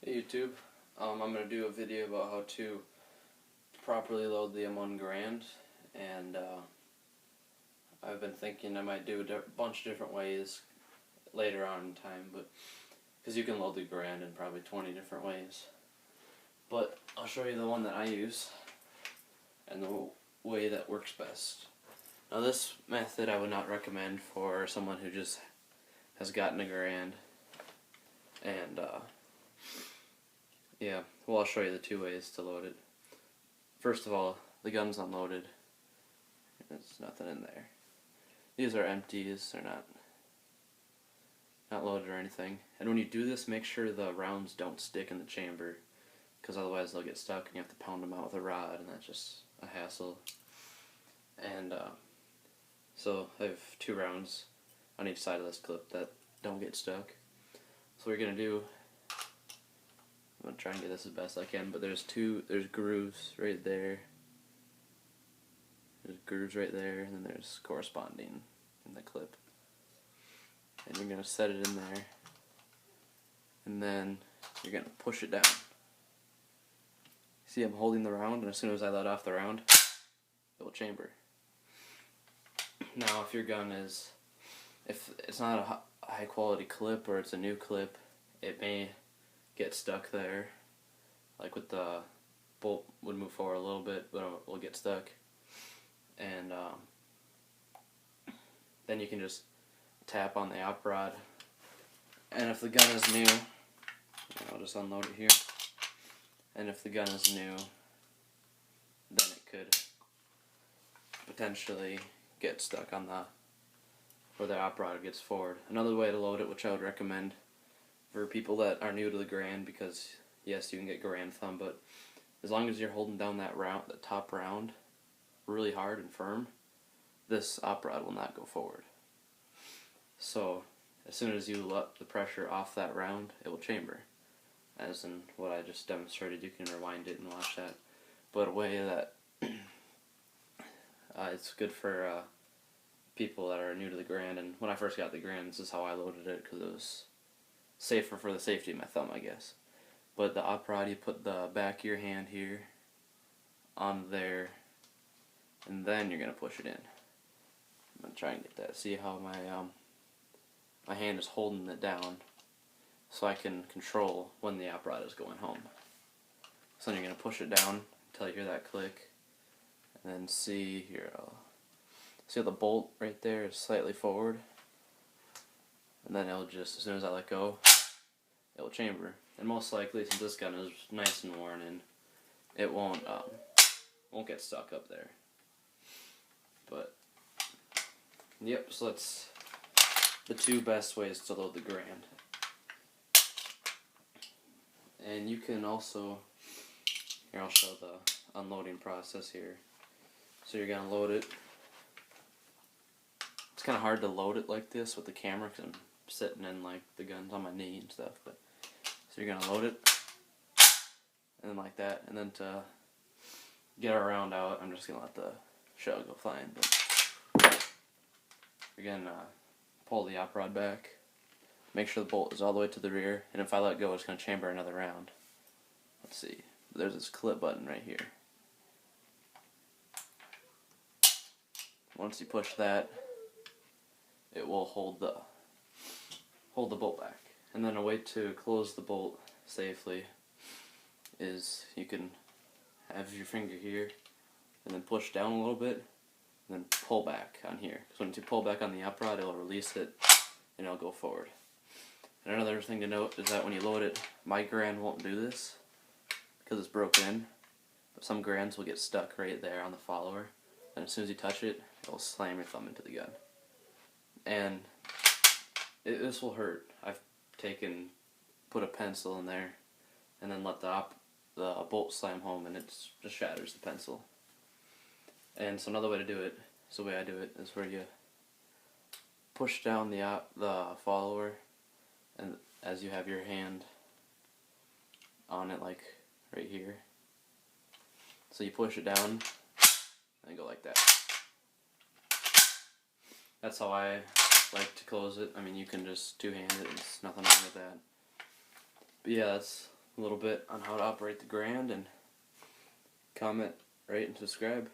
Hey YouTube, I'm going to do a video about how to properly load the M1 Garand, and I've been thinking I might do a bunch of different ways later on in time, but because you can load the Garand in probably 20 different ways. But I'll show you the one that I use and the way that works best. Now this method I would not recommend for someone who just has gotten a Garand, and yeah, well, I'll show you the two ways to load it. First of all, the gun's unloaded. There's nothing in there. These are empties. They're not loaded or anything. And when you do this, make sure the rounds don't stick in the chamber, because otherwise they'll get stuck and you have to pound them out with a rod, and that's just a hassle. And so I have 2 rounds on each side of this clip that don't get stuck. So what you're gonna do, I'm going to try and get this as best I can, but there's grooves right there. There's grooves right there, and then there's corresponding in the clip. And you're going to set it in there, and then you're going to push it down. See, I'm holding the round, and as soon as I let off the round, it will chamber. Now, if your gun is, if it's not a high quality clip, or it's a new clip, it may get stuck there. Like with the bolt would move forward a little bit, but it will get stuck. And then you can just tap on the op rod. And if the gun is new, I'll just unload it here. And if the gun is new, then it could potentially get stuck on where the op rod gets forward. Another way to load it, which I would recommend for people that are new to the Garand, because yes, you can get Garand thumb, but as long as you're holding down that round, the top round, really hard and firm, this op rod will not go forward. So as soon as you let the pressure off that round, it will chamber. As in what I just demonstrated, you can rewind it and watch that. But a way that it's good for people that are new to the Garand, and when I first got the Garand, this is how I loaded it, because it was safer for the safety of my thumb, I guess. But the op rod, you put the back of your hand here on there, and then you're gonna push it in. I'm gonna try and get that. See how my hand is holding it down, so I can control when the op rod is going home. So then you're gonna push it down until you hear that click, and then see here. See how the bolt right there is slightly forward, and then it'll just, as soon as I let go, it'll chamber. And most likely, since this gun is nice and worn in, it won't get stuck up there. But yep, so that's the 2 best ways to load the Garand. And you can also, here I'll show the unloading process here. So you're gonna load it. It's kind of hard to load it like this with the camera, because I'm sitting in, like, the gun's on my knee and stuff. But so you're gonna load it, and then like that, and then to get our round out, I'm just gonna let the shell go flying. But you're gonna pull the op rod back, make sure the bolt is all the way to the rear, and if I let go, it's gonna chamber another round. Let's see. There's this clip button right here. Once you push that, it will hold the bolt back. And then a way to close the bolt safely is you can have your finger here and then push down a little bit and then pull back on here. So once you pull back on the op rod, it'll release it and it'll go forward. And another thing to note is that when you load it, my Garand won't do this because it's broken in, but some Garands will get stuck right there on the follower, and as soon as you touch it, it'll slam your thumb into the gun. And this will hurt. I've put a pencil in there and then let the bolt slam home, and it just shatters the pencil. And so another way to do it, so the way I do it, is where you push down the follower, and as you have your hand on it, like right here, so you push it down and go like that. That's how I like to close it. I mean, you can just two-hand it, there's nothing wrong with that. But yeah, that's a little bit on how to operate the Garand, and comment, rate, and subscribe.